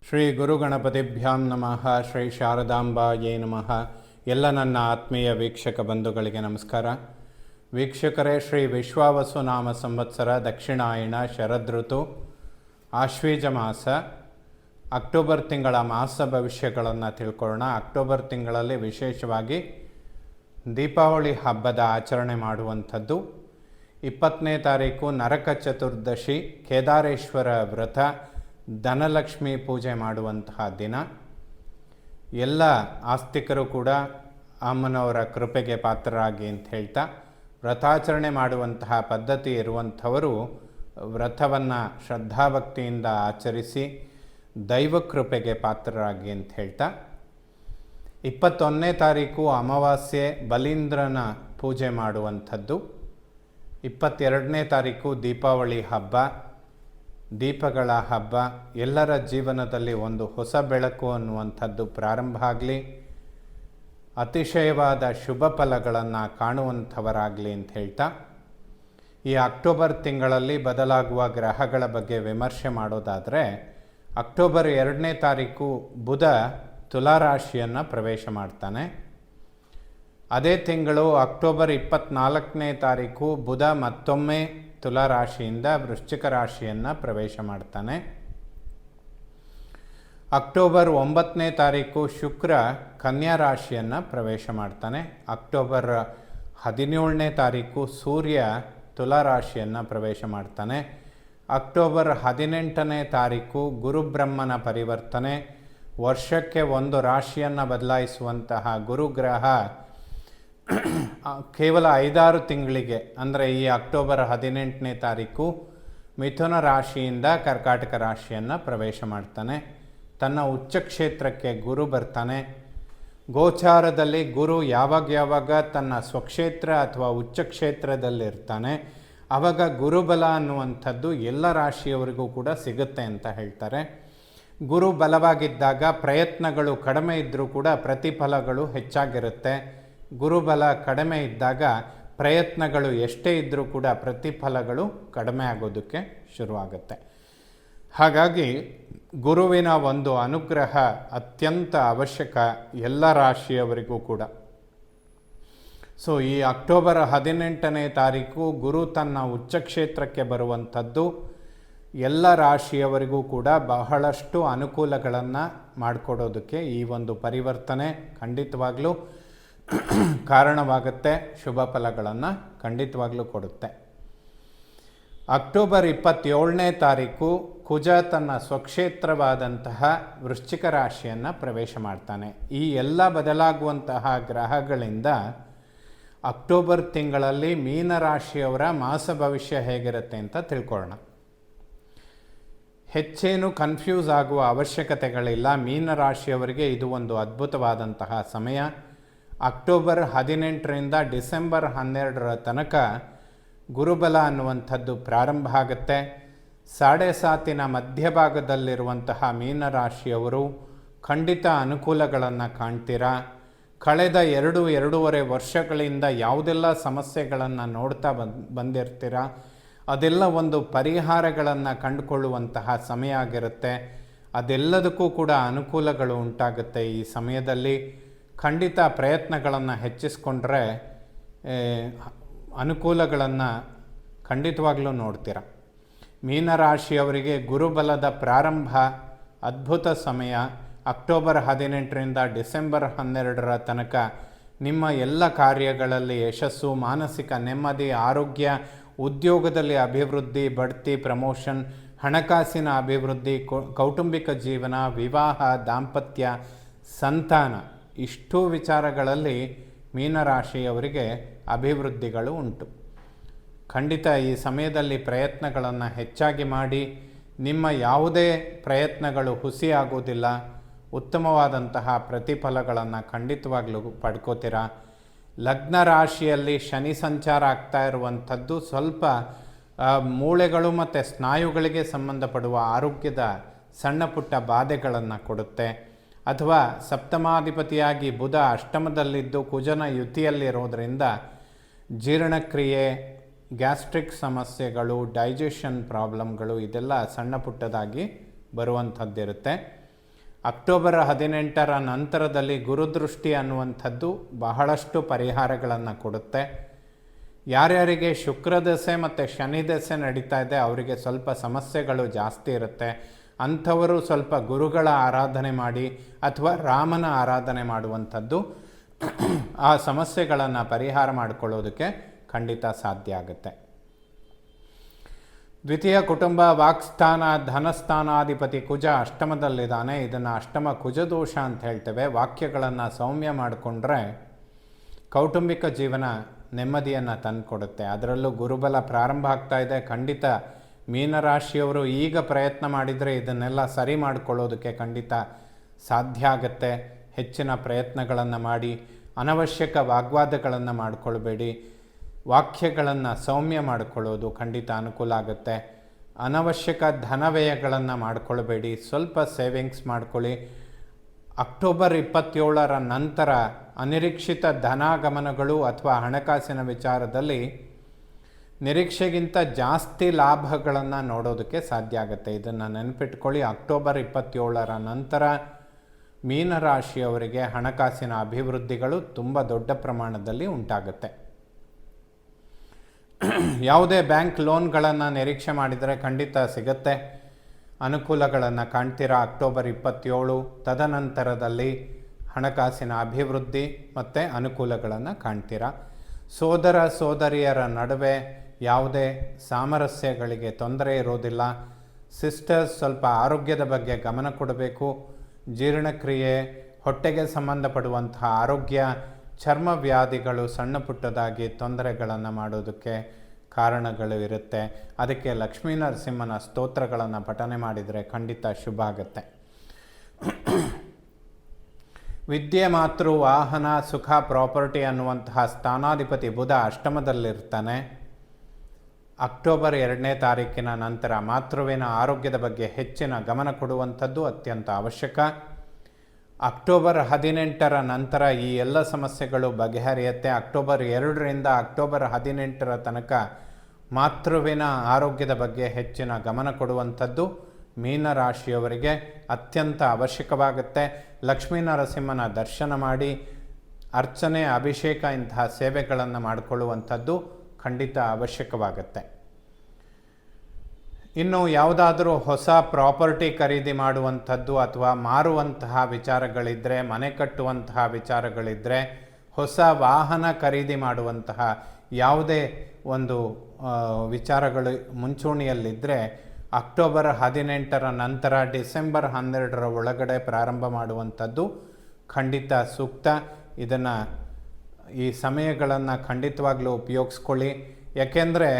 ಶ್ರೀ ಗುರುಗಣಪತಿಭ್ಯಾಂ ನಮಃ. ಶ್ರೀ ಶಾರದಾಂಬಾಯೇ ನಮಃ. ಎಲ್ಲ ನನ್ನ ಆತ್ಮೀಯ ವೀಕ್ಷಕ ಬಂಧುಗಳಿಗೆ ನಮಸ್ಕಾರ. ವೀಕ್ಷಕರೇ, ಶ್ರೀ ವಿಶ್ವಾವಸು ನಾಮ ಸಂವತ್ಸರ ದಕ್ಷಿಣಾಯಣ ಶರದೃತು ಆಶ್ವೀಜ ಮಾಸ ಅಕ್ಟೋಬರ್ ತಿಂಗಳ ಮಾಸ ಭವಿಷ್ಯಗಳನ್ನು ತಿಳ್ಕೊಳ್ಳೋಣ. ಅಕ್ಟೋಬರ್ ತಿಂಗಳಲ್ಲಿ ವಿಶೇಷವಾಗಿ ದೀಪಾವಳಿ ಹಬ್ಬದ ಆಚರಣೆ ಮಾಡುವಂಥದ್ದು. 20ನೇ ತಾರೀಕು ನರಕ ಚತುರ್ದಶಿ, ಕೇದಾರೇಶ್ವರ ವ್ರತ, ಧನಲಕ್ಷ್ಮಿ ಪೂಜೆ ಮಾಡುವಂತಹ ದಿನ. ಎಲ್ಲ ಆಸ್ತಿಕರು ಕೂಡ ಅಮ್ಮನವರ ಕೃಪೆಗೆ ಪಾತ್ರರಾಗಿ ಅಂತ ಹೇಳ್ತಾ, ವ್ರತಾಚರಣೆ ಮಾಡುವಂತಹ ಪದ್ಧತಿ ಇರುವಂಥವರು ವ್ರತವನ್ನು ಶ್ರದ್ಧಾಭಕ್ತಿಯಿಂದ ಆಚರಿಸಿ ದೈವ ಕೃಪೆಗೆ ಪಾತ್ರರಾಗಿ ಅಂತ ಹೇಳ್ತಾ, 21ನೇ ತಾರೀಕು ಅಮಾವಾಸ್ಯೆ, ಬಲೀಂದ್ರನ ಪೂಜೆ ಮಾಡುವಂಥದ್ದು. 22ನೇ ತಾರೀಕು ದೀಪಾವಳಿ ಹಬ್ಬ, ದೀಪಗಳ ಹಬ್ಬ. ಎಲ್ಲರ ಜೀವನದಲ್ಲಿ ಒಂದು ಹೊಸ ಬೆಳಕು ಅನ್ನುವಂಥದ್ದು ಪ್ರಾರಂಭ ಆಗಲಿ, ಅತಿಶಯವಾದ ಶುಭ ಫಲಗಳನ್ನು ಕಾಣುವಂಥವರಾಗಲಿ ಅಂತ ಹೇಳ್ತಾ, ಈ ಅಕ್ಟೋಬರ್ ತಿಂಗಳಲ್ಲಿ ಬದಲಾಗುವ ಗ್ರಹಗಳ ಬಗ್ಗೆ ವಿಮರ್ಶೆ ಮಾಡೋದಾದರೆ, ಅಕ್ಟೋಬರ್ 2ನೇ ತಾರೀಕು ಬುಧ ತುಲಾರಾಶಿಯನ್ನು ಪ್ರವೇಶ ಮಾಡ್ತಾನೆ. ಅದೇ ತಿಂಗಳು ಅಕ್ಟೋಬರ್ 24ನೇ ತಾರೀಕು ಬುಧ ಮತ್ತೊಮ್ಮೆ ತುಲಾರಾಶಿಯಿಂದ ವೃಶ್ಚಿಕ ರಾಶಿಯನ್ನು ಪ್ರವೇಶ ಮಾಡ್ತಾನೆ. ಅಕ್ಟೋಬರ್ 9ನೇ ತಾರೀಕು ಶುಕ್ರ ಕನ್ಯಾ ರಾಶಿಯನ್ನು ಪ್ರವೇಶ ಮಾಡ್ತಾನೆ. ಅಕ್ಟೋಬರ್ 17ನೇ ತಾರೀಕು ಸೂರ್ಯ ತುಲಾರಾಶಿಯನ್ನು ಪ್ರವೇಶ ಮಾಡ್ತಾನೆ. ಅಕ್ಟೋಬರ್ 18ನೇ ತಾರೀಕು ಗುರುಬ್ರಹ್ಮನ ಪರಿವರ್ತನೆ. ವರ್ಷಕ್ಕೆ ಒಂದು ರಾಶಿಯನ್ನು ಬದಲಾಯಿಸುವಂತಹ ಗುರುಗ್ರಹ ಕೇವಲ 5-6 ತಿಂಗಳಿಗೆ, ಅಂದರೆ ಈ ಅಕ್ಟೋಬರ್ 18ನೇ ತಾರೀಕು ಮಿಥುನ ರಾಶಿಯಿಂದ ಕರ್ಕಾಟಕ ರಾಶಿಯನ್ನು ಪ್ರವೇಶ ಮಾಡ್ತಾನೆ. ತನ್ನ ಉಚ್ಚ ಕ್ಷೇತ್ರಕ್ಕೆ ಗುರು ಬರ್ತಾನೆ. ಗೋಚಾರದಲ್ಲಿ ಗುರು ಯಾವಾಗ ತನ್ನ ಸ್ವಕ್ಷೇತ್ರ ಅಥವಾ ಉಚ್ಚ ಕ್ಷೇತ್ರದಲ್ಲಿರ್ತಾನೆ, ಆವಾಗ ಗುರುಬಲ ಅನ್ನುವಂಥದ್ದು ಎಲ್ಲ ರಾಶಿಯವರಿಗೂ ಕೂಡ ಸಿಗುತ್ತೆ ಅಂತ ಹೇಳ್ತಾರೆ. ಗುರು ಬಲವಾಗಿದ್ದಾಗ ಪ್ರಯತ್ನಗಳು ಕಡಿಮೆ ಇದ್ದರೂ ಕೂಡ ಪ್ರತಿಫಲಗಳು ಹೆಚ್ಚಾಗಿರುತ್ತೆ. ಗುರುಬಲ ಕಡಿಮೆ ಇದ್ದಾಗ ಪ್ರಯತ್ನಗಳು ಎಷ್ಟೇ ಇದ್ದರೂ ಕೂಡ ಪ್ರತಿಫಲಗಳು ಕಡಿಮೆ ಆಗೋದಕ್ಕೆ ಶುರುವಾಗುತ್ತೆ. ಹಾಗಾಗಿ ಗುರುವಿನ ಒಂದು ಅನುಗ್ರಹ ಅತ್ಯಂತ ಅವಶ್ಯಕ ಎಲ್ಲ ರಾಶಿಯವರಿಗೂ ಕೂಡ. ಸೊ ಈ ಅಕ್ಟೋಬರ್ 18ನೇ ತಾರೀಕು ಗುರು ತನ್ನ ಉಚ್ಚ ಕ್ಷೇತ್ರಕ್ಕೆ ಬರುವಂಥದ್ದು ಎಲ್ಲ ರಾಶಿಯವರಿಗೂ ಕೂಡ ಬಹಳಷ್ಟು ಅನುಕೂಲಗಳನ್ನು ಮಾಡಿಕೊಡೋದಕ್ಕೆ ಈ ಒಂದು ಪರಿವರ್ತನೆ ಖಂಡಿತವಾಗ್ಲೂ ಕಾರಣವಾಗುತ್ತೆ. ಶುಭ ಫಲಗಳನ್ನು ಖಂಡಿತವಾಗ್ಲೂ ಕೊಡುತ್ತೆ. ಅಕ್ಟೋಬರ್ 27ನೇ ತಾರೀಕು ಕುಜ ತನ್ನ ಸ್ವಕ್ಷೇತ್ರವಾದಂತಹ ವೃಶ್ಚಿಕ ರಾಶಿಯನ್ನು ಪ್ರವೇಶ ಮಾಡ್ತಾನೆ. ಈ ಎಲ್ಲ ಬದಲಾಗುವಂತಹ ಗ್ರಹಗಳಿಂದ ಅಕ್ಟೋಬರ್ ತಿಂಗಳಲ್ಲಿ ಮೀನರಾಶಿಯವರ ಮಾಸ ಭವಿಷ್ಯ ಹೇಗಿರುತ್ತೆ ಅಂತ ತಿಳ್ಕೊಳ್ಳೋಣ. ಹೆಚ್ಚೇನು ಕನ್ಫ್ಯೂಸ್ ಆಗುವ ಅವಶ್ಯಕತೆಗಳಿಲ್ಲ. ಮೀನರಾಶಿಯವರಿಗೆ ಇದು ಒಂದು ಅದ್ಭುತವಾದಂತಹ ಸಮಯ. ಅಕ್ಟೋಬರ್ 18ರಿಂದ ಡಿಸೆಂಬರ್ 12ರ ತನಕ ಗುರುಬಲ ಅನ್ನುವಂಥದ್ದು ಪ್ರಾರಂಭ ಆಗುತ್ತೆ. 7.5 ಮಧ್ಯಭಾಗದಲ್ಲಿರುವಂತಹ ಮೀನರಾಶಿಯವರು ಖಂಡಿತ ಅನುಕೂಲಗಳನ್ನು ಕಾಣ್ತೀರಾ. ಕಳೆದ 2-2.5 ವರ್ಷಗಳಿಂದ ಯಾವುದೆಲ್ಲ ಸಮಸ್ಯೆಗಳನ್ನು ನೋಡ್ತಾ ಬಂದಿರ್ತೀರ, ಅದೆಲ್ಲ ಒಂದು ಪರಿಹಾರಗಳನ್ನು ಕಂಡುಕೊಳ್ಳುವಂತಹ ಸಮಯ ಆಗಿರುತ್ತೆ. ಅದೆಲ್ಲದಕ್ಕೂ ಕೂಡ ಅನುಕೂಲಗಳು ಉಂಟಾಗುತ್ತೆ. ಈ ಸಮಯದಲ್ಲಿ ಖಂಡಿತ ಪ್ರಯತ್ನಗಳನ್ನು ಹೆಚ್ಚಿಸ್ಕೊಂಡ್ರೆ ಅನುಕೂಲಗಳನ್ನು ಖಂಡಿತವಾಗ್ಲೂ ನೋಡ್ತೀರ. ಮೀನರಾಶಿಯವರಿಗೆ ಗುರುಬಲದ ಪ್ರಾರಂಭ ಅದ್ಭುತ ಸಮಯ. ಅಕ್ಟೋಬರ್ 18ರಿಂದ ಡಿಸೆಂಬರ್ 12ರ ತನಕ ನಿಮ್ಮ ಎಲ್ಲ ಕಾರ್ಯಗಳಲ್ಲಿ ಯಶಸ್ಸು, ಮಾನಸಿಕ ನೆಮ್ಮದಿ, ಆರೋಗ್ಯ, ಉದ್ಯೋಗದಲ್ಲಿ ಅಭಿವೃದ್ಧಿ, ಬಡ್ತಿ, ಪ್ರಮೋಷನ್, ಹಣಕಾಸಿನ ಅಭಿವೃದ್ಧಿ, ಕೌಟುಂಬಿಕ ಜೀವನ, ವಿವಾಹ, ದಾಂಪತ್ಯ, ಸಂತಾನ, ಇಷ್ಟೂ ವಿಚಾರಗಳಲ್ಲಿ ಮೀನರಾಶಿಯವರಿಗೆ ಅಭಿವೃದ್ಧಿಗಳು ಉಂಟು. ಖಂಡಿತ ಈ ಸಮಯದಲ್ಲಿ ಪ್ರಯತ್ನಗಳನ್ನು ಹೆಚ್ಚಾಗಿ ಮಾಡಿ. ನಿಮ್ಮ ಯಾವುದೇ ಪ್ರಯತ್ನಗಳು ಹುಸಿಯಾಗೋದಿಲ್ಲ. ಉತ್ತಮವಾದಂತಹ ಪ್ರತಿಫಲಗಳನ್ನು ಖಂಡಿತವಾಗ್ಲೂ ಪಡ್ಕೋತೀರ. ಲಗ್ನ ರಾಶಿಯಲ್ಲಿ ಶನಿ ಸಂಚಾರ ಆಗ್ತಾ ಇರುವಂಥದ್ದು ಸ್ವಲ್ಪ ಮೂಳೆಗಳು ಮತ್ತು ಸ್ನಾಯುಗಳಿಗೆ ಸಂಬಂಧಪಡುವ ಆರೋಗ್ಯದ ಸಣ್ಣ ಪುಟ್ಟ ಬಾಧೆಗಳನ್ನು ಕೊಡುತ್ತೆ. ಅಥವಾ ಸಪ್ತಮಾಧಿಪತಿಯಾಗಿ ಬುಧ ಅಷ್ಟಮದಲ್ಲಿದ್ದು ಕುಜನ ಯುತಿಯಲ್ಲಿರೋದರಿಂದ ಜೀರ್ಣಕ್ರಿಯೆ, ಗ್ಯಾಸ್ಟ್ರಿಕ್ ಸಮಸ್ಯೆಗಳು, ಡೈಜೆಷನ್ ಪ್ರಾಬ್ಲಮ್ಗಳು ಇದೆಲ್ಲ ಸಣ್ಣ ಪುಟ್ಟದಾಗಿ ಬರುವಂಥದ್ದಿರುತ್ತೆ. ಅಕ್ಟೋಬರ್ 18ರ ನಂತರದಲ್ಲಿ ಗುರುದೃಷ್ಟಿ ಅನ್ನುವಂಥದ್ದು ಬಹಳಷ್ಟು ಪರಿಹಾರಗಳನ್ನು ಕೊಡುತ್ತೆ. ಯಾರ್ಯಾರಿಗೆ ಶುಕ್ರದಶೆ ಮತ್ತು ಶನಿ ದಶೆ ನಡೀತಾ ಇದೆ ಅವರಿಗೆ ಸ್ವಲ್ಪ ಸಮಸ್ಯೆಗಳು ಜಾಸ್ತಿ ಇರುತ್ತೆ. ಅಂಥವರು ಸ್ವಲ್ಪ ಗುರುಗಳ ಆರಾಧನೆ ಮಾಡಿ ಅಥವಾ ರಾಮನ ಆರಾಧನೆ ಮಾಡುವಂಥದ್ದು ಆ ಸಮಸ್ಯೆಗಳನ್ನು ಪರಿಹಾರ ಮಾಡಿಕೊಳ್ಳೋದಕ್ಕೆ ಖಂಡಿತ ಸಾಧ್ಯ ಆಗುತ್ತೆ. ದ್ವಿತೀಯ ಕುಟುಂಬ, ವಾಕ್ಸ್ಥಾನ, ಧನಸ್ಥಾನಾಧಿಪತಿ ಕುಜ ಅಷ್ಟಮದಲ್ಲಿದ್ದಾನೆ. ಇದನ್ನು ಅಷ್ಟಮ ಕುಜದೋಷ ಅಂತ ಹೇಳ್ತೇವೆ. ವಾಕ್ಯಗಳನ್ನು ಸೌಮ್ಯ ಮಾಡಿಕೊಂಡ್ರೆ ಕೌಟುಂಬಿಕ ಜೀವನ ನೆಮ್ಮದಿಯನ್ನು ತಂದುಕೊಡುತ್ತೆ. ಅದರಲ್ಲೂ ಗುರುಬಲ ಪ್ರಾರಂಭ ಆಗ್ತಾ ಇದೆ. ಖಂಡಿತ ಮೀನರಾಶಿಯವರು ಈಗ ಪ್ರಯತ್ನ ಮಾಡಿದರೆ ಇದನ್ನೆಲ್ಲ ಸರಿ ಮಾಡಿಕೊಳ್ಳೋದಕ್ಕೆ ಖಂಡಿತ ಸಾಧ್ಯ ಆಗುತ್ತೆ. ಹೆಚ್ಚಿನ ಪ್ರಯತ್ನಗಳನ್ನು ಮಾಡಿ, ಅನವಶ್ಯಕ ವಾಗ್ವಾದಗಳನ್ನು ಮಾಡಿಕೊಳ್ಬೇಡಿ. ವಾಕ್ಯಗಳನ್ನು ಸೌಮ್ಯ ಮಾಡಿಕೊಳ್ಳೋದು ಖಂಡಿತ ಅನುಕೂಲ ಆಗುತ್ತೆ. ಅನವಶ್ಯಕ ಧನವ್ಯಯಗಳನ್ನು ಮಾಡಿಕೊಳ್ಬೇಡಿ. ಸ್ವಲ್ಪ ಸೇವಿಂಗ್ಸ್ ಮಾಡ್ಕೊಳ್ಳಿ. ಅಕ್ಟೋಬರ್ 27ರ ನಂತರ ಅನಿರೀಕ್ಷಿತ ಧನಾಗಮನಗಳು ಅಥವಾ ಹಣಕಾಸಿನ ವಿಚಾರದಲ್ಲಿ ನಿರೀಕ್ಷೆಗಿಂತ ಜಾಸ್ತಿ ಲಾಭಗಳನ್ನು ನೋಡೋದಕ್ಕೆ ಸಾಧ್ಯ ಆಗುತ್ತೆ. ಇದನ್ನು ನೆನಪಿಟ್ಕೊಳ್ಳಿ. ಅಕ್ಟೋಬರ್ 27ರ ನಂತರ ಮೀನರಾಶಿಯವರಿಗೆ ಹಣಕಾಸಿನ ಅಭಿವೃದ್ಧಿಗಳು ತುಂಬ ದೊಡ್ಡ ಪ್ರಮಾಣದಲ್ಲಿ ಉಂಟಾಗುತ್ತೆ. ಯಾವುದೇ ಬ್ಯಾಂಕ್ ಲೋನ್ಗಳನ್ನು ನಿರೀಕ್ಷೆ ಮಾಡಿದರೆ ಖಂಡಿತ ಸಿಗುತ್ತೆ. ಅನುಕೂಲಗಳನ್ನು ಕಾಣ್ತೀರಾ ಅಕ್ಟೋಬರ್ 27. ತದನಂತರದಲ್ಲಿ ಹಣಕಾಸಿನ ಅಭಿವೃದ್ಧಿ ಮತ್ತು ಅನುಕೂಲಗಳನ್ನು ಕಾಣ್ತೀರಾ. ಸೋದರ ಸೋದರಿಯರ ನಡುವೆ ಯಾವುದೇ ಸಾಮರಸ್ಯಗಳಿಗೆ ತೊಂದರೆ ಇರೋದಿಲ್ಲ. ಸಿಸ್ಟರ್ಸ್ ಸ್ವಲ್ಪ ಆರೋಗ್ಯದ ಬಗ್ಗೆ ಗಮನ ಕೊಡಬೇಕು. ಜೀರ್ಣಕ್ರಿಯೆ, ಹೊಟ್ಟೆಗೆ ಸಂಬಂಧಪಡುವಂತಹ ಆರೋಗ್ಯ, ಚರ್ಮ ವ್ಯಾಧಿಗಳು ಸಣ್ಣ ಪುಟ್ಟದಾಗಿ ತೊಂದರೆಗಳನ್ನು ಮಾಡೋದಕ್ಕೆ ಕಾರಣಗಳು ಇರುತ್ತೆ. ಅದಕ್ಕೆ ಲಕ್ಷ್ಮೀ ನರಸಿಂಹನ ಸ್ತೋತ್ರಗಳನ್ನು ಪಠನೆ ಮಾಡಿದರೆ ಖಂಡಿತ ಶುಭ ಆಗುತ್ತೆ. ವಿದ್ಯೆ, ಮಾತೃ, ವಾಹನ, ಸುಖ, ಪ್ರಾಪರ್ಟಿ ಅನ್ನುವಂತಹ ಸ್ಥಾನಾಧಿಪತಿ ಬುಧ ಅಷ್ಟಮದಲ್ಲಿರ್ತಾನೆ. ಅಕ್ಟೋಬರ್ 2ನೇ ತಾರೀಕಿನ ನಂತರ ಮಾತೃವಿನ ಆರೋಗ್ಯದ ಬಗ್ಗೆ ಹೆಚ್ಚಿನ ಗಮನ ಕೊಡುವಂಥದ್ದು ಅತ್ಯಂತ ಅವಶ್ಯಕ. ಅಕ್ಟೋಬರ್ 18ರ ನಂತರ ಈ ಎಲ್ಲ ಸಮಸ್ಯೆಗಳು ಬಗೆಹರಿಯುತ್ತೆ. ಅಕ್ಟೋಬರ್ 2ರಿಂದ ಅಕ್ಟೋಬರ್ 18ರ ತನಕ ಮಾತೃವಿನ ಆರೋಗ್ಯದ ಬಗ್ಗೆ ಹೆಚ್ಚಿನ ಗಮನ ಕೊಡುವಂಥದ್ದು ಮೀನರಾಶಿಯವರಿಗೆ ಅತ್ಯಂತ ಅವಶ್ಯಕವಾಗುತ್ತೆ. ಲಕ್ಷ್ಮೀ ನರಸಿಂಹನ ದರ್ಶನ ಮಾಡಿ ಅರ್ಚನೆ, ಅಭಿಷೇಕ ಇಂತಹ ಸೇವೆಗಳನ್ನು ಮಾಡಿಕೊಳ್ಳುವಂಥದ್ದು ಖಂಡಿತ ಅವಶ್ಯಕವಾಗುತ್ತೆ. ಇನ್ನು ಯಾವುದಾದ್ರೂ ಹೊಸ ಪ್ರಾಪರ್ಟಿ ಖರೀದಿ ಮಾಡುವಂಥದ್ದು ಅಥವಾ ಮಾರುವಂತಹ ವಿಚಾರಗಳಿದ್ದರೆ, ಮನೆ ಕಟ್ಟುವಂತಹ ವಿಚಾರಗಳಿದ್ದರೆ, ಹೊಸ ವಾಹನ ಖರೀದಿ ಮಾಡುವಂತಹ ಯಾವುದೇ ಒಂದು ವಿಚಾರಗಳು ಮುಂಚೂಣಿಯಲ್ಲಿದ್ದರೆ ಅಕ್ಟೋಬರ್ 18ರ ನಂತರ ಡಿಸೆಂಬರ್ 12ರ ಒಳಗಡೆ ಪ್ರಾರಂಭ ಮಾಡುವಂಥದ್ದು ಖಂಡಿತ ಸೂಕ್ತ. ಈ ಸಮಯಗಳನ್ನು ಖಂಡಿತವಾಗ್ಲೂ ಉಪಯೋಗಿಸ್ಕೊಳ್ಳಿ. ಯಾಕೆಂದರೆ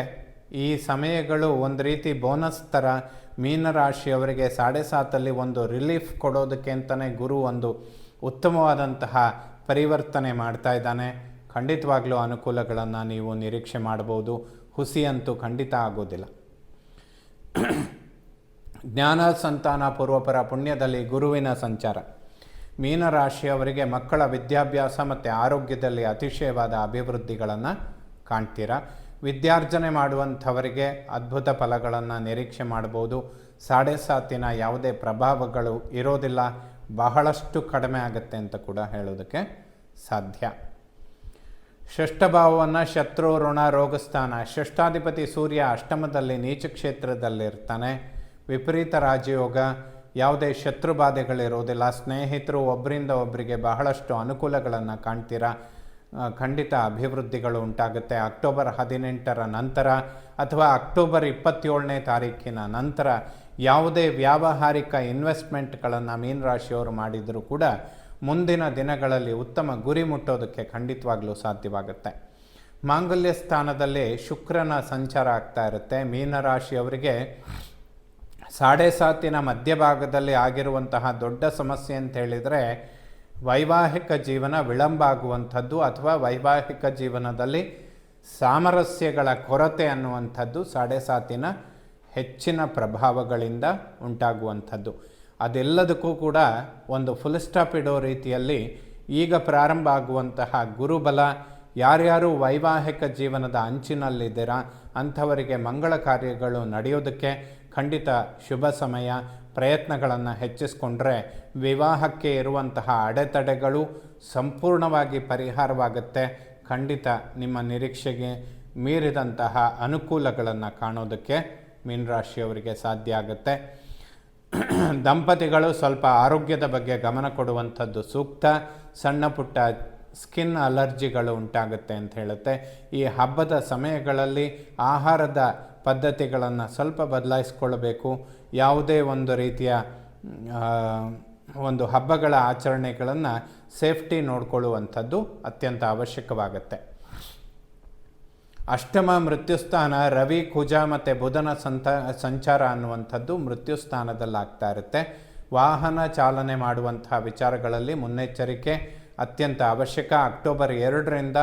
ಈ ಸಮಯಗಳು ಒಂದು ರೀತಿ ಬೋನಸ್ ಥರ ಮೀನರಾಶಿಯವರಿಗೆ 7.5 ಒಂದು ರಿಲೀಫ್ ಕೊಡೋದಕ್ಕೆ ಅಂತಲೇ ಗುರು ಒಂದು ಉತ್ತಮವಾದಂತಹ ಪರಿವರ್ತನೆ ಮಾಡ್ತಾ ಇದ್ದಾನೆ. ಖಂಡಿತವಾಗ್ಲೂ ಅನುಕೂಲಗಳನ್ನು ನೀವು ನಿರೀಕ್ಷೆ ಮಾಡ್ಬೋದು. ಹುಸಿಯಂತೂ ಖಂಡಿತ ಆಗೋದಿಲ್ಲ. ಜ್ಞಾನ, ಸಂತಾನ, ಪೂರ್ವಪರ ಪುಣ್ಯದಲ್ಲಿ ಗುರುವಿನ ಸಂಚಾರ ಮೀನರಾಶಿಯವರಿಗೆ ಮಕ್ಕಳ ವಿದ್ಯಾಭ್ಯಾಸ ಮತ್ತು ಆರೋಗ್ಯದಲ್ಲಿ ಅತಿಶಯವಾದ ಅಭಿವೃದ್ಧಿಗಳನ್ನು ಕಾಣ್ತೀರಾ. ವಿದ್ಯಾರ್ಜನೆ ಮಾಡುವಂಥವರಿಗೆ ಅದ್ಭುತ ಫಲಗಳನ್ನು ನಿರೀಕ್ಷೆ ಮಾಡ್ಬೋದು. 7.5 ಯಾವುದೇ ಪ್ರಭಾವಗಳು ಇರೋದಿಲ್ಲ, ಬಹಳಷ್ಟು ಕಡಿಮೆ ಆಗುತ್ತೆ ಅಂತ ಕೂಡ ಹೇಳೋದಕ್ಕೆ ಸಾಧ್ಯ. ಷಷ್ಠಭಾವವನ್ನು ಶತ್ರು, ಋಣ, ರೋಗಸ್ಥಾನ. ಷಷ್ಠಾಧಿಪತಿ ಸೂರ್ಯ ಅಷ್ಟಮದಲ್ಲಿ ನೀಚ ಕ್ಷೇತ್ರದಲ್ಲಿರ್ತಾನೆ. ವಿಪರೀತ ರಾಜಯೋಗ, ಯಾವುದೇ ಶತ್ರುಬಾಧೆಗಳಿರೋದಿಲ್ಲ. ಸ್ನೇಹಿತರು ಒಬ್ಬರಿಂದ ಒಬ್ಬರಿಗೆ ಬಹಳಷ್ಟು ಅನುಕೂಲಗಳನ್ನು ಕಾಣ್ತೀರಾ. ಖಂಡಿತ ಅಭಿವೃದ್ಧಿಗಳು ಉಂಟಾಗುತ್ತೆ. ಅಕ್ಟೋಬರ್ 18ರ ನಂತರ ಅಥವಾ ಅಕ್ಟೋಬರ್ 27ನೇ ತಾರೀಕಿನ ನಂತರ ಯಾವುದೇ ವ್ಯಾವಹಾರಿಕ ಇನ್ವೆಸ್ಟ್ಮೆಂಟ್ಗಳನ್ನು ಮೀನರಾಶಿಯವರು ಮಾಡಿದರೂ ಕೂಡ ಮುಂದಿನ ದಿನಗಳಲ್ಲಿ ಉತ್ತಮ ಗುರಿ ಮುಟ್ಟೋದಕ್ಕೆ ಖಂಡಿತವಾಗಲೂ ಸಾಧ್ಯವಾಗುತ್ತೆ. ಮಾಂಗಲ್ಯ ಸ್ಥಾನದಲ್ಲಿ ಶುಕ್ರನ ಸಂಚಾರ ಆಗ್ತಾ ಇರುತ್ತೆ. ಮೀನರಾಶಿಯವರಿಗೆ 7.5 ಮಧ್ಯಭಾಗದಲ್ಲಿ ಆಗಿರುವಂತಹ ದೊಡ್ಡ ಸಮಸ್ಯೆ ಅಂತ ಹೇಳಿದರೆ ವೈವಾಹಿಕ ಜೀವನ ವಿಳಂಬ ಆಗುವಂಥದ್ದು ಅಥವಾ ವೈವಾಹಿಕ ಜೀವನದಲ್ಲಿ ಸಾಮರಸ್ಯಗಳ ಕೊರತೆ ಅನ್ನುವಂಥದ್ದು 7.5 ಹೆಚ್ಚಿನ ಪ್ರಭಾವಗಳಿಂದ ಉಂಟಾಗುವಂಥದ್ದು. ಅದೆಲ್ಲದಕ್ಕೂ ಕೂಡ ಒಂದು ಫುಲ್ ಸ್ಟಾಪ್ ಇಡೋ ರೀತಿಯಲ್ಲಿ ಈಗ ಪ್ರಾರಂಭ ಆಗುವಂತಹ ಗುರುಬಲ, ಯಾರ್ಯಾರು ವೈವಾಹಿಕ ಜೀವನದ ಅಂಚಿನಲ್ಲಿದ್ದೀರಾ ಅಂಥವರಿಗೆ ಮಂಗಳ ಕಾರ್ಯಗಳು ನಡೆಯೋದಕ್ಕೆ ಖಂಡಿತ ಶುಭ ಸಮಯ. ಪ್ರಯತ್ನಗಳನ್ನು ಹೆಚ್ಚಿಸ್ಕೊಂಡ್ರೆ ವಿವಾಹಕ್ಕೆ ಇರುವಂತಹ ಅಡೆತಡೆಗಳು ಸಂಪೂರ್ಣವಾಗಿ ಪರಿಹಾರವಾಗುತ್ತೆ. ಖಂಡಿತ ನಿಮ್ಮ ನಿರೀಕ್ಷೆಗೆ ಮೀರಿದಂತಹ ಅನುಕೂಲಗಳನ್ನು ಕಾಣೋದಕ್ಕೆ ಮೀನರಾಶಿಯವರಿಗೆ ಸಾಧ್ಯ ಆಗುತ್ತೆ. ದಂಪತಿಗಳು ಸ್ವಲ್ಪ ಆರೋಗ್ಯದ ಬಗ್ಗೆ ಗಮನ ಕೊಡುವಂಥದ್ದು ಸೂಕ್ತ. ಸಣ್ಣ ಪುಟ್ಟ ಸ್ಕಿನ್ ಅಲರ್ಜಿಗಳು ಉಂಟಾಗುತ್ತೆ ಅಂತ ಹೇಳುತ್ತೆ. ಈ ಹಬ್ಬದ ಸಮಯಗಳಲ್ಲಿ ಆಹಾರದ ಪದ್ಧತಿಗಳನ್ನು ಸ್ವಲ್ಪ ಬದಲಾಯಿಸ್ಕೊಳ್ಬೇಕು. ಯಾವುದೇ ಒಂದು ರೀತಿಯ ಒಂದು ಹಬ್ಬಗಳ ಆಚರಣೆಗಳನ್ನು ಸೇಫ್ಟಿ ನೋಡಿಕೊಳ್ಳುವಂಥದ್ದು ಅತ್ಯಂತ ಅವಶ್ಯಕವಾಗುತ್ತೆ. ಅಷ್ಟಮ ಮೃತ್ಯುಸ್ಥಾನ ರವಿ, ಕುಜ ಮತ್ತು ಬುಧನ ಸಂಚಾರ ಅನ್ನುವಂಥದ್ದು ಮೃತ್ಯುಸ್ಥಾನದಲ್ಲಾಗ್ತಾ ಇರುತ್ತೆ. ವಾಹನ ಚಾಲನೆ ಮಾಡುವಂತಹ ವಿಚಾರಗಳಲ್ಲಿ ಮುನ್ನೆಚ್ಚರಿಕೆ ಅತ್ಯಂತ ಅವಶ್ಯಕ. ಅಕ್ಟೋಬರ್ 2ರಿಂದ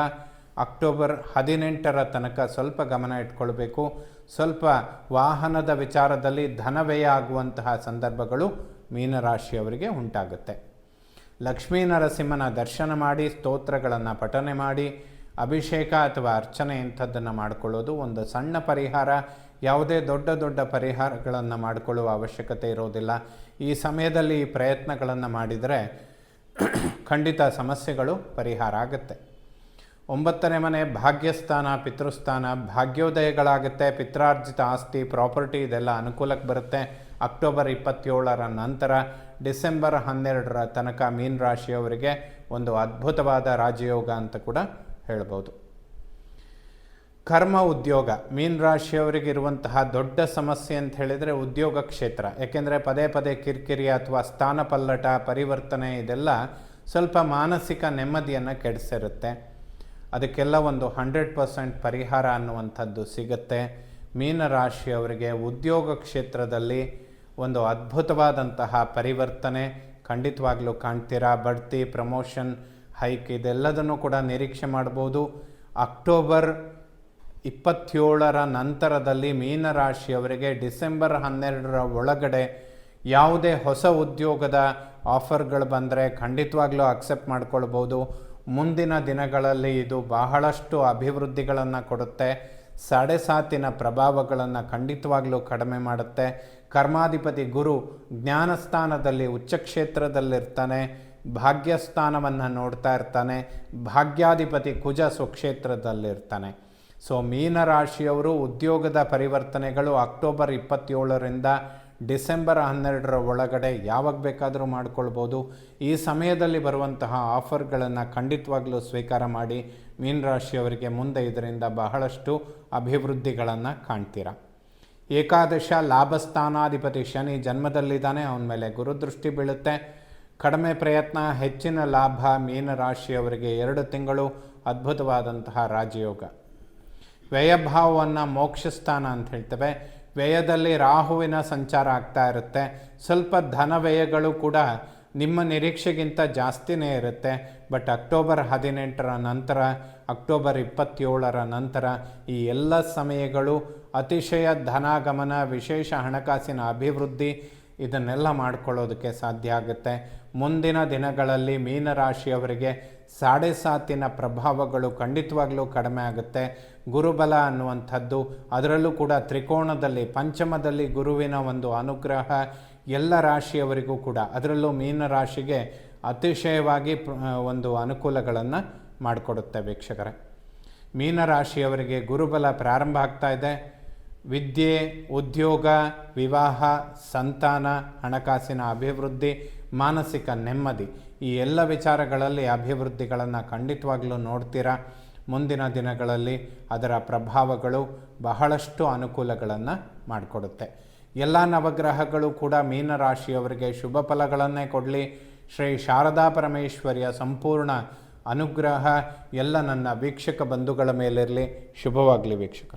ಅಕ್ಟೋಬರ್ 18ರ ತನಕ ಸ್ವಲ್ಪ ಗಮನ ಇಟ್ಕೊಳ್ಬೇಕು. ಸ್ವಲ್ಪ ವಾಹನದ ವಿಚಾರದಲ್ಲಿ ಧನವ್ಯಯ ಆಗುವಂತಹ ಸಂದರ್ಭಗಳು ಮೀನರಾಶಿಯವರಿಗೆ ಉಂಟಾಗುತ್ತೆ. ಲಕ್ಷ್ಮೀ ನರಸಿಂಹನ ದರ್ಶನ ಮಾಡಿ, ಸ್ತೋತ್ರಗಳನ್ನು ಪಠನೆ ಮಾಡಿ, ಅಭಿಷೇಕ ಅಥವಾ ಅರ್ಚನೆ ಇಂಥದ್ದನ್ನು ಮಾಡಿಕೊಳ್ಳೋದು ಒಂದು ಸಣ್ಣ ಪರಿಹಾರ. ಯಾವುದೇ ದೊಡ್ಡ ದೊಡ್ಡ ಪರಿಹಾರಗಳನ್ನು ಮಾಡಿಕೊಳ್ಳುವ ಅವಶ್ಯಕತೆ ಇರೋದಿಲ್ಲ. ಈ ಸಮಯದಲ್ಲಿ ಈ ಪ್ರಯತ್ನಗಳನ್ನು ಮಾಡಿದರೆ ಖಂಡಿತ ಸಮಸ್ಯೆಗಳು ಪರಿಹಾರ ಆಗುತ್ತೆ. 9ನೇ ಮನೆ ಭಾಗ್ಯಸ್ಥಾನ, ಪಿತೃಸ್ಥಾನ. ಭಾಗ್ಯೋದಯಗಳಾಗುತ್ತೆ. ಪಿತ್ರಾರ್ಜಿತ ಆಸ್ತಿ, ಪ್ರಾಪರ್ಟಿ ಇದೆಲ್ಲ ಅನುಕೂಲಕ್ಕೆ ಬರುತ್ತೆ. ಅಕ್ಟೋಬರ್ 27ರ ನಂತರ ಡಿಸೆಂಬರ್ 12ರ ತನಕ ಮೀನರಾಶಿಯವರಿಗೆ ಒಂದು ಅದ್ಭುತವಾದ ರಾಜಯೋಗ ಅಂತ ಕೂಡ ಹೇಳ್ಬೋದು. ಕರ್ಮ, ಉದ್ಯೋಗ. ಮೀನರಾಶಿಯವರಿಗಿರುವಂತಹ ದೊಡ್ಡ ಸಮಸ್ಯೆ ಅಂತ ಹೇಳಿದರೆ ಉದ್ಯೋಗ ಕ್ಷೇತ್ರ. ಯಾಕೆಂದರೆ ಪದೇ ಪದೇ ಕಿರಿಕಿರಿ ಅಥವಾ ಸ್ಥಾನ ಪಲ್ಲಟ, ಪರಿವರ್ತನೆ ಇದೆಲ್ಲ ಸ್ವಲ್ಪ ಮಾನಸಿಕ ನೆಮ್ಮದಿಯನ್ನು ಕೆಡಿಸಿರುತ್ತೆ. ಅದಕ್ಕೆಲ್ಲ ಒಂದು 100% ಪರಿಹಾರ ಅನ್ನುವಂಥದ್ದು ಸಿಗುತ್ತೆ. ಮೀನರಾಶಿಯವರಿಗೆ ಉದ್ಯೋಗ ಕ್ಷೇತ್ರದಲ್ಲಿ ಒಂದು ಅದ್ಭುತವಾದಂತಹ ಪರಿವರ್ತನೆ ಖಂಡಿತವಾಗ್ಲೂ ಕಾಣ್ತೀರಾ. ಬಡ್ತಿ, ಪ್ರಮೋಷನ್, ಹೈಕ್ ಇದೆಲ್ಲದನ್ನು ಕೂಡ ನಿರೀಕ್ಷೆ ಮಾಡ್ಬೋದು. ಅಕ್ಟೋಬರ್ 27ರ ನಂತರದಲ್ಲಿ ಮೀನರಾಶಿಯವರಿಗೆ ಡಿಸೆಂಬರ್ 12ರ ಒಳಗಡೆ ಯಾವುದೇ ಹೊಸ ಉದ್ಯೋಗದ ಆಫರ್ಗಳು ಬಂದರೆ ಖಂಡಿತವಾಗ್ಲೂ ಅಕ್ಸೆಪ್ಟ್ ಮಾಡ್ಕೊಳ್ಬೋದು. ಮುಂದಿನ ದಿನಗಳಲ್ಲಿ ಇದು ಬಹಳಷ್ಟು ಅಭಿವೃದ್ಧಿಗಳನ್ನು ಕೊಡುತ್ತೆ. 7.5 ಪ್ರಭಾವಗಳನ್ನು ಖಂಡಿತವಾಗ್ಲೂ ಕಡಿಮೆ ಮಾಡುತ್ತೆ. ಕರ್ಮಾಧಿಪತಿ ಗುರು ಜ್ಞಾನಸ್ಥಾನದಲ್ಲಿ ಉಚ್ಚ ಕ್ಷೇತ್ರದಲ್ಲಿರ್ತಾನೆ. ಭಾಗ್ಯಸ್ಥಾನವನ್ನು ನೋಡ್ತಾ ಇರ್ತಾನೆ. ಭಾಗ್ಯಾಧಿಪತಿ ಕುಜ ಸ್ವಕ್ಷೇತ್ರದಲ್ಲಿರ್ತಾನೆ. ಸೊ ಮೀನರಾಶಿಯವರು ಉದ್ಯೋಗದ ಪರಿವರ್ತನೆಗಳು ಅಕ್ಟೋಬರ್ 27ರಿಂದ ಡಿಸೆಂಬರ್ 12ರ ಒಳಗಡೆ ಯಾವಾಗ ಬೇಕಾದರೂ ಮಾಡ್ಕೊಳ್ಬೋದು. ಈ ಸಮಯದಲ್ಲಿ ಬರುವಂತಹ ಆಫರ್ಗಳನ್ನು ಖಂಡಿತವಾಗ್ಲೂ ಸ್ವೀಕಾರ ಮಾಡಿ. ಮೀನರಾಶಿಯವರಿಗೆ ಮುಂದೆ ಇದರಿಂದ ಬಹಳಷ್ಟು ಅಭಿವೃದ್ಧಿಗಳನ್ನು ಕಾಣ್ತೀರ. ಏಕಾದಶ ಲಾಭಸ್ಥಾನಾಧಿಪತಿ ಶನಿ ಜನ್ಮದಲ್ಲಿದ್ದಾನೆ. ಅವನ ಮೇಲೆ ಗುರುದೃಷ್ಟಿ ಬೀಳುತ್ತೆ. ಕಡಿಮೆ ಪ್ರಯತ್ನ, ಹೆಚ್ಚಿನ ಲಾಭ. ಮೀನರಾಶಿಯವರಿಗೆ 2 ತಿಂಗಳು ಅದ್ಭುತವಾದಂತಹ ರಾಜಯೋಗ. ವ್ಯಯಭಾವವನ್ನು ಮೋಕ್ಷಸ್ಥಾನ ಅಂತ ಹೇಳ್ತೇವೆ. ವ್ಯಯದಲ್ಲಿ ರಾಹುವಿನ ಸಂಚಾರ ಆಗ್ತಾ ಇರುತ್ತೆ. ಸ್ವಲ್ಪ ಧನ ವ್ಯಯಗಳು ಕೂಡ ನಿಮ್ಮ ನಿರೀಕ್ಷೆಗಿಂತ ಜಾಸ್ತಿನೇ ಇರುತ್ತೆ. ಬಟ್ ಅಕ್ಟೋಬರ್ 18ರ ನಂತರ, ಅಕ್ಟೋಬರ್ 27ರ ನಂತರ ಈ ಎಲ್ಲ ಸಮಯಗಳು ಅತಿಶಯ ಧನಾಗಮನ, ವಿಶೇಷ ಹಣಕಾಸಿನ ಅಭಿವೃದ್ಧಿ ಇದನ್ನೆಲ್ಲ ಮಾಡ್ಕೊಳ್ಳೋದಕ್ಕೆ ಸಾಧ್ಯ ಆಗುತ್ತೆ. ಮುಂದಿನ ದಿನಗಳಲ್ಲಿ ಮೀನರಾಶಿಯವರಿಗೆ 7.5 ಪ್ರಭಾವಗಳು ಖಂಡಿತವಾಗ್ಲೂ ಕಡಿಮೆ ಆಗುತ್ತೆ. ಗುರುಬಲ ಅನ್ನುವಂಥದ್ದು, ಅದರಲ್ಲೂ ಕೂಡ ತ್ರಿಕೋಣದಲ್ಲಿ ಪಂಚಮದಲ್ಲಿ ಗುರುವಿನ ಒಂದು ಅನುಗ್ರಹ ಎಲ್ಲ ರಾಶಿಯವರಿಗೂ ಕೂಡ, ಅದರಲ್ಲೂ ಮೀನರಾಶಿಗೆ ಅತಿಶಯವಾಗಿ ಒಂದು ಅನುಕೂಲಗಳನ್ನು ಮಾಡಿಕೊಡುತ್ತೆ. ವೀಕ್ಷಕರೇ, ಮೀನರಾಶಿಯವರಿಗೆ ಗುರುಬಲ ಪ್ರಾರಂಭ ಆಗ್ತಾ ಇದೆ. ವಿದ್ಯೆ, ಉದ್ಯೋಗ, ವಿವಾಹ, ಸಂತಾನ, ಹಣಕಾಸಿನ ಅಭಿವೃದ್ಧಿ, ಮಾನಸಿಕ ನೆಮ್ಮದಿ ಈ ಎಲ್ಲ ವಿಚಾರಗಳಲ್ಲಿ ಅಭಿವೃದ್ಧಿಗಳನ್ನು ಖಂಡಿತವಾಗ್ಲೂ ನೋಡ್ತೀರಾ. ಮುಂದಿನ ದಿನಗಳಲ್ಲಿ ಅದರ ಪ್ರಭಾವಗಳು ಬಹಳಷ್ಟು ಅನುಕೂಲಗಳನ್ನು ಮಾಡಿಕೊಡುತ್ತೆ. ಎಲ್ಲ ನವಗ್ರಹಗಳು ಕೂಡ ಮೀನರಾಶಿಯವರಿಗೆ ಶುಭ ಫಲಗಳನ್ನೇ ಕೊಡಲಿ. ಶ್ರೀ ಶಾರದಾ ಪರಮೇಶ್ವರಿಯ ಸಂಪೂರ್ಣ ಅನುಗ್ರಹ ಎಲ್ಲ ನನ್ನ ವೀಕ್ಷಕ ಬಂಧುಗಳ ಮೇಲಿರಲಿ. ಶುಭವಾಗಲಿ ವೀಕ್ಷಕ.